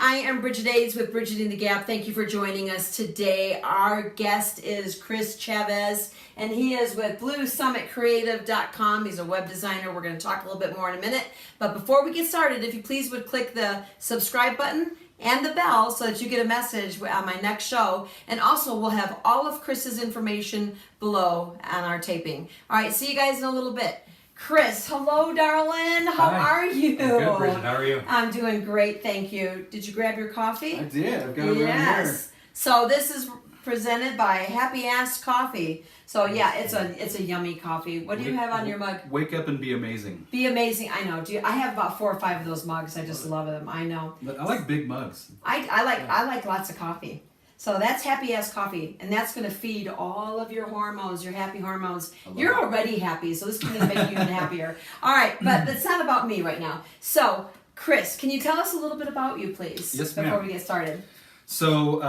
I am Brigitting with Brigitting the Gap. Thank you for joining us today. Our guest is Chris Chavez, and he is with BlueSummitCreative.com. He's a web designer. We're going to talk a little bit more in a minute. But before we get started, if you please would click the subscribe button and the bell so that you get a message on my next show. And also, we'll have all of Chris's information below on our taping. All right, see you guys in a little bit. Chris, hello, darling. How are you? I'm good, Bridget. How are you? I'm doing great, thank you. Did you grab your coffee? I did. I've got it right here. So this is presented by Happy Ass Coffee. So yeah, it's a yummy coffee. What do you have on your mug? Wake up and be amazing. Be amazing. I know. I have about 4 or 5 of those mugs. I just love them. I know. I like big mugs. I like lots of coffee. So that's Happy Ass Coffee, and that's going to feed all of your hormones, your happy hormones. You're already happy, so this is going to make you even happier. All right, but it's not about me right now. So, Chris, can you tell us a little bit about you, please? Yes, ma'am. Before we get started. So,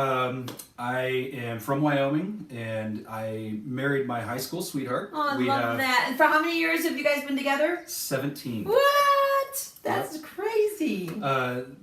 I am from Wyoming, and I married my high school sweetheart. Oh, I love that. And for how many years have you guys been together? 17. What? That's crazy.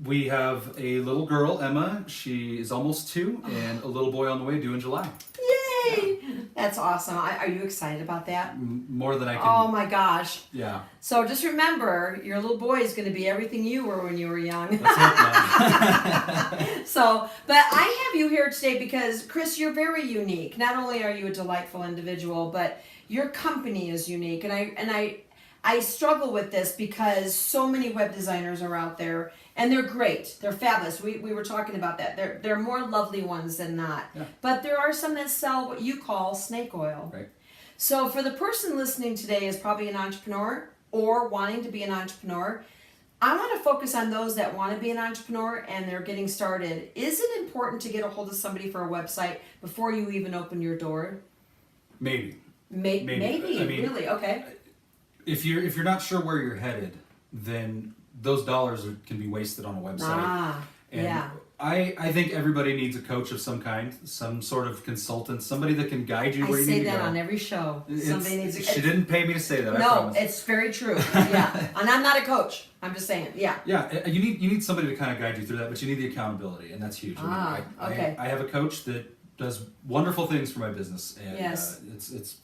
We have a little girl, Emma. She is almost 2, and a little boy on the way due in July. Yay! That's awesome. Are you excited about that? More than I can. Oh my gosh. Yeah. So just remember, your little boy is going to be everything you were when you were young. Let's hope not. So, but I have you here today because, Chris, you're very unique. Not only are you a delightful individual, but your company is unique. And I struggle with this because so many web designers are out there, and they're great. They're fabulous. We were talking about that. There are more lovely ones than not. Yeah. But there are some that sell what you call snake oil. Right. So for the person listening today is probably an entrepreneur or wanting to be an entrepreneur, I want to focus on those that want to be an entrepreneur and they're getting started. Is it important to get a hold of somebody for a website before you even open your door? Maybe. Maybe. I mean, really? Okay. If you're not sure where you're headed, then those dollars can be wasted on a website. And yeah. I think everybody needs a coach of some kind, some sort of consultant, somebody that can guide you where you need to go. I say that on every show. Somebody needs She didn't pay me to say that. I No, promise. it's very true. Yeah. And I'm not a coach. I'm just saying. Yeah. Yeah, you need somebody to kind of guide you through that, but you need the accountability, and that's huge. Okay. I have a coach that does wonderful things for my business, and yes. It's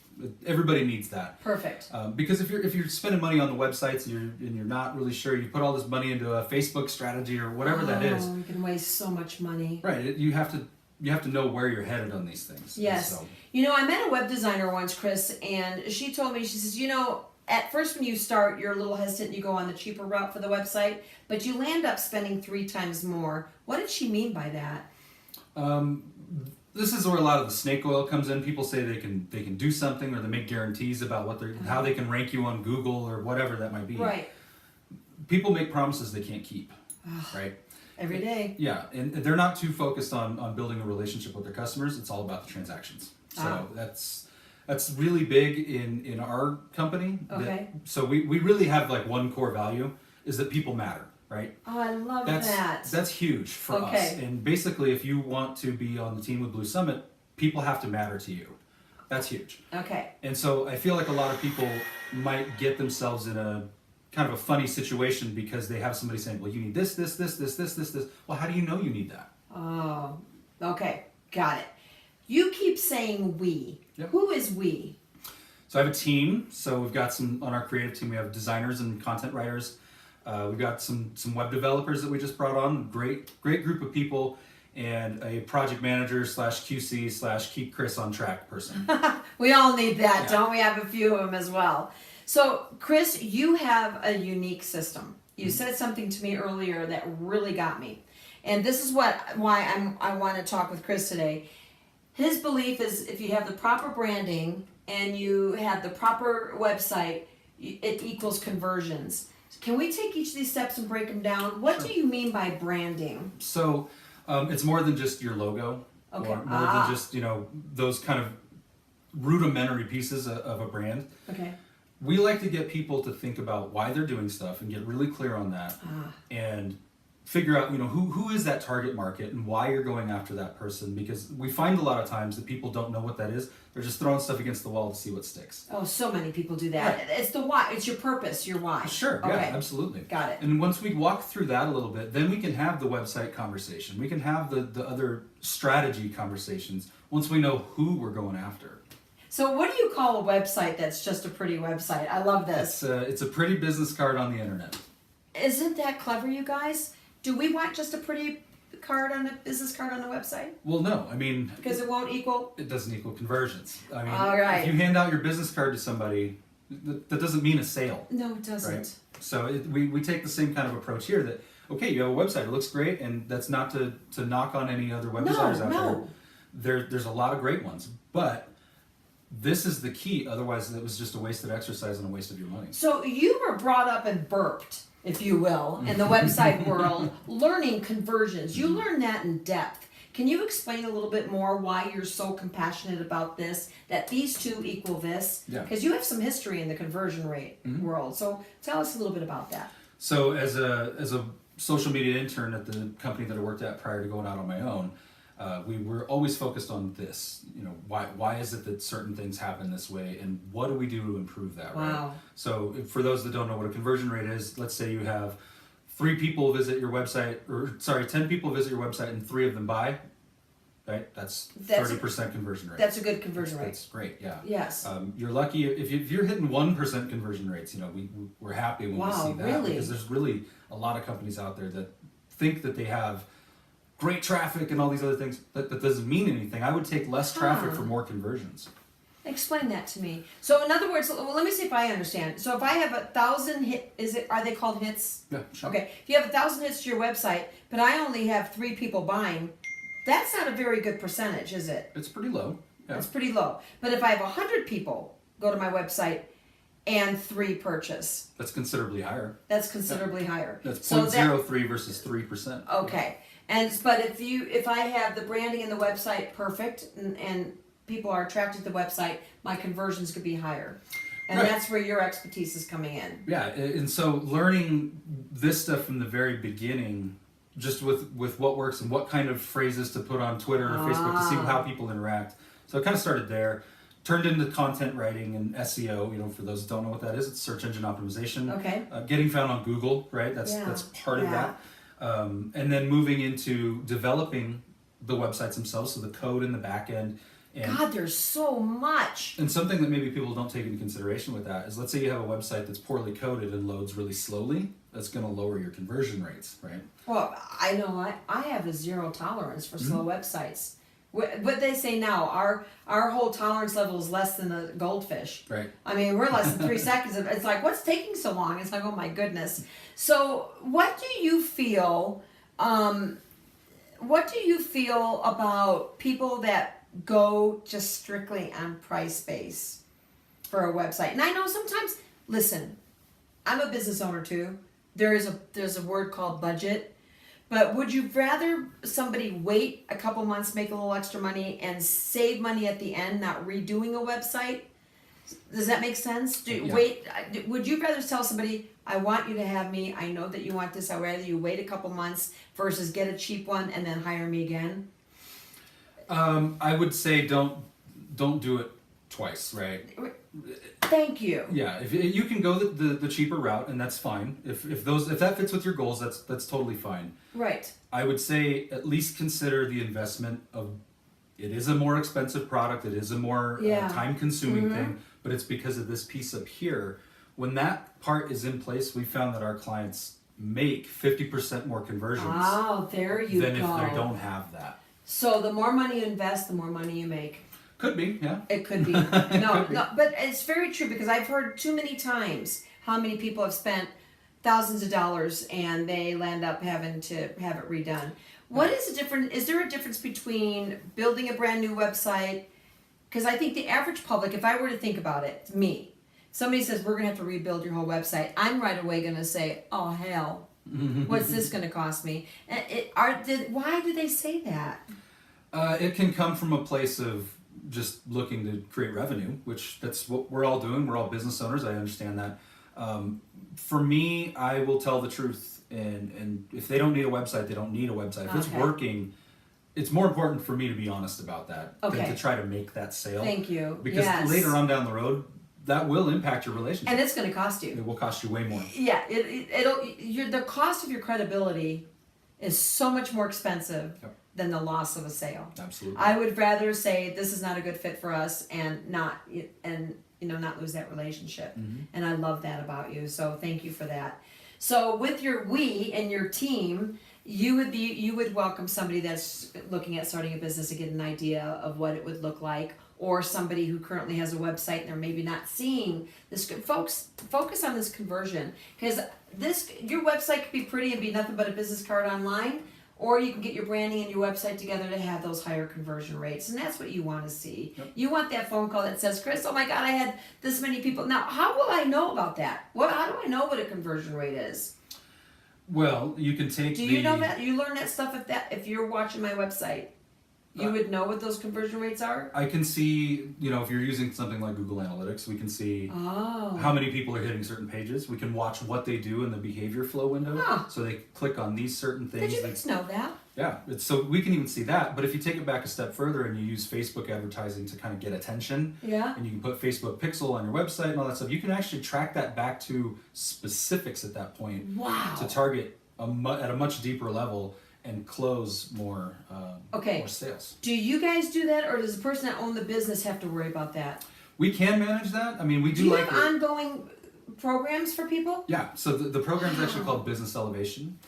everybody needs that. Perfect. Because if you're spending money on the websites and you're not really sure, you put all this money into a Facebook strategy or whatever that is. You can waste so much money. Right. You have to know where you're headed on these things. Yes. So. You know, I met a web designer once, Chris, and she told me, she says, you know, at first when you start, you're a little hesitant, you go on the cheaper route for the website, but you land up spending 3 times more. What did she mean by that? This is where a lot of the snake oil comes in. People say they can do something, or they make guarantees about how they can rank you on Google or whatever that might be. Right. People make promises they can't keep. Right. Every day. Yeah, and they're not too focused on building a relationship with their customers. It's all about the transactions. So that's really big in our company. Okay. So we really have like one core value is that people matter. Right? Oh, I love that. That's huge for us. And basically, if you want to be on the team with Blue Summit, people have to matter to you. That's huge. Okay. And so I feel like a lot of people might get themselves in a kind of a funny situation because they have somebody saying, well, you need this. Well, how do you know you need that? Oh, okay. Got it. You keep saying we. Yep. Who is we? So I have a team. So we've got on our creative team, we have designers and content writers. We've got some web developers that we just brought on, great group of people, and a project manager / QC / keep Chris on track person. We all need that, yeah. Don't we? Have a few of them as well. So, Chris, you have a unique system. You said something to me earlier that really got me, and this is why I want to talk with Chris today. His belief is if you have the proper branding and you have the proper website, it equals conversions. Can we take each of these steps and break them down? What do you mean by branding? So it's more than just your logo, or more than just those kind of rudimentary pieces of a brand. Okay. We like to get people to think about why they're doing stuff and get really clear on that, and figure out, who is that target market and why you're going after that person, because we find a lot of times that people don't know what that is. They're just throwing stuff against the wall to see what sticks. Oh, so many people do that. Right. It's the why. It's your purpose, your why. Sure, okay. yeah, absolutely. Got it. And once we walk through that a little bit, then we can have the website conversation. We can have the other strategy conversations once we know who we're going after. So what do you call a website that's just a pretty website? I love this. It's a pretty business card on the internet. Isn't that clever, you guys? Do we want just a pretty business card on a website? Well, no. I mean, because it won't equal. It doesn't equal conversions. I mean, all right. If you hand out your business card to somebody, that doesn't mean a sale. No, it doesn't. Right? So we take the same kind of approach here. That okay, you have a website, it looks great, and that's not to knock on any other web designers out there. There's a lot of great ones, but this is the key. Otherwise, it was just a wasted exercise and a waste of your money. So you were brought up and burped, if you will, in the website world, learning conversions. You learned that in depth. Can you explain a little bit more why you're so compassionate about this, that these two equal this? Yeah. Because you have some history in the conversion rate world. So tell us a little bit about that. So as a social media intern at the company that I worked at prior to going out on my own, we were always focused on this. Why is it that certain things happen this way, and what do we do to improve that? Wow. Right? So for those that don't know what a conversion rate is, let's say you have 3 people visit your website, 10 people visit your website and 3 of them buy. Right, that's 30% conversion rate. That's a good conversion rate. That's great, yeah. Yes. You're lucky if you're hitting 1% conversion rates. We're happy when we see that, really? because there's really a lot of companies out there that think that they have great traffic and all these other things. That doesn't mean anything. I would take less traffic for more conversions. Explain that to me. So in other words, let me see if I understand. So if I have 1,000 are they called hits? Yeah, sure. Okay. If you have 1,000 hits to your website, but I only have 3 people buying, that's not a very good percentage, is it? It's pretty low. Yeah. It's pretty low. But if I have 100 people go to my website and 3 purchase, That's considerably higher. that's considerably higher. That's So 0.03 versus 3%. Okay. But if I have the branding and the website perfect and people are attracted to the website, my conversions could be higher. And Right. that's where your expertise is coming in. Yeah, and so learning this stuff from the very beginning, just with what works and what kind of phrases to put on Twitter or Facebook to see how people interact. So it kind of started there, turned into content writing and SEO. For those that don't know what that is, it's search engine optimization. Okay. Getting found on Google, right? That's part of that. And then moving into developing the websites themselves, so the code in the back end. And God, there's so much. And something that maybe people don't take into consideration with that is, let's say you have a website that's poorly coded and loads really slowly. That's going to lower your conversion rates, right? Well, I know I have a zero tolerance for slow websites. What they say now, our whole tolerance level is less than a goldfish. Right. I mean, we're less than 3 seconds. It's like, what's taking so long? It's like, oh my goodness. So, what do you feel? What do you feel about people that go just strictly on price base for a website? And I know sometimes. Listen, I'm a business owner too. There's a word called budget. But would you rather somebody wait a couple months, make a little extra money, and save money at the end, not redoing a website? Does that make sense? Would you rather tell somebody, I want you to have me, I know that you want this, I'd rather you wait a couple months versus get a cheap one and then hire me again? I would say don't do it twice, right? Thank you. Yeah, if you can go the cheaper route, and that's fine. If that fits with your goals, that's totally fine. Right. I would say at least consider the investment of. It is a more expensive product. It is a more time-consuming thing, but it's because of this piece up here. When that part is in place, we found that our clients make 50% more conversions. Oh, there you than go. if they don't have that. So the more money you invest, the more money you make. Could be, yeah. It could be. No, but it's very true, because I've heard too many times how many people have spent thousands of dollars and they land up having to have it redone. What is the difference? Is there a difference between building a brand new website? Because I think the average public, if I were to think about it, me, somebody says we're going to have to rebuild your whole website, I'm right away going to say, oh hell, what's this going to cost me? And why do they say that? It can come from a place of just looking to create revenue, which that's what we're all doing. We're all business owners. I understand that. For me, I will tell the truth and if they don't need a website, they don't need a website. If it's Okay. working, it's more important for me to be honest about that Okay. than to try to make that sale. Thank you. Because Yes. later on down the road, that will impact your relationship. And it's going to cost you. It will cost you way more. Yeah, the cost of your credibility is so much more expensive Yep. than the loss of a sale. Absolutely. I would rather say this is not a good fit for us and not lose that relationship. Mm-hmm. And I love that about you. So thank you for that. So with your we and your team, you would welcome somebody that's looking at starting a business to get an idea of what it would look like, or somebody who currently has a website and they're maybe not seeing this. Folks, focus on this conversion, because your website could be pretty and be nothing but a business card online, or you can get your branding and your website together to have those higher conversion rates, and that's what you want to see. Yep. You want that phone call that says, Chris, oh my God, I had this many people. Now, how will I know about that? How do I know what a conversion rate is? Well, you can take. Do you know that? You learn that stuff if you're watching my website. You would know what those conversion rates are? I can see, if you're using something like Google Analytics, we can see how many people are hitting certain pages. We can watch what they do in the behavior flow window. Huh. So they click on these certain things. Did you guys know that? Yeah, so we can even see that. But if you take it back a step further and you use Facebook advertising to kind of get attention, Yeah. and you can put Facebook Pixel on your website and all that stuff, you can actually track that back to specifics at that point. Wow. To target at a much deeper level and close more more sales. Do you guys do that, or does the person that owns the business have to worry about that? We can manage that. I mean, we do, Do you like have ongoing programs for people? Yeah, so the program is actually called Business Elevation,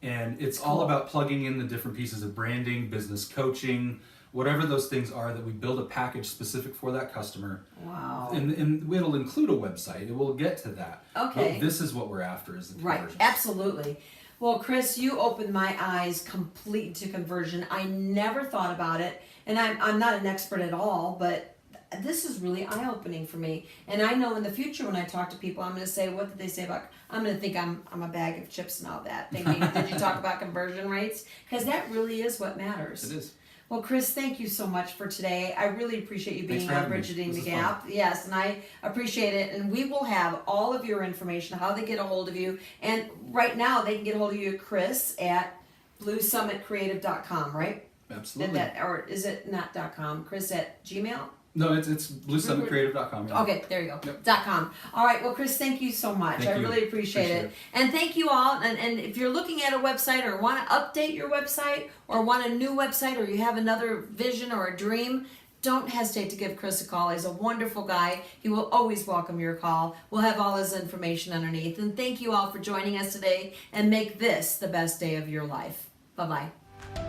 and it's all about plugging in the different pieces of branding, business coaching, whatever those things are, that we build a package specific for that customer. Wow. And it'll include a website. It will get to that. Okay. But this is what we're after, is the Right, conversions. absolutely. Well, Chris, you opened my eyes complete to conversion. I never thought about it, and I'm not an expert at all, but this is really eye-opening for me. And I know in the future when I talk to people, I'm going to say, what did they say about, I'm going to think I'm a bag of chips and all that, thinking, did you talk about conversion rates? Because that really is what matters. It is. Well, Chris, thank you so much for today. I really appreciate you being Thanks for on having me. Brigitting This the is Gap. Yes, and I appreciate it. And we will have all of your information, how they get a hold of you. And right now, they can get a hold of you, Chris, at bluesummitcreative.com, right? Absolutely. Or is it not .com? Chris at Gmail? No, it's bluesummitcreative.com. Yeah. Okay, there you go. Yep. .com. All right, well, Chris, thank you so much. Thank I you. really appreciate it. And thank you all. And if you're looking at a website or want to update your website or want a new website or you have another vision or a dream, don't hesitate to give Chris a call. He's a wonderful guy. He will always welcome your call. We'll have all his information underneath. And thank you all for joining us today, and make this the best day of your life. Bye-bye.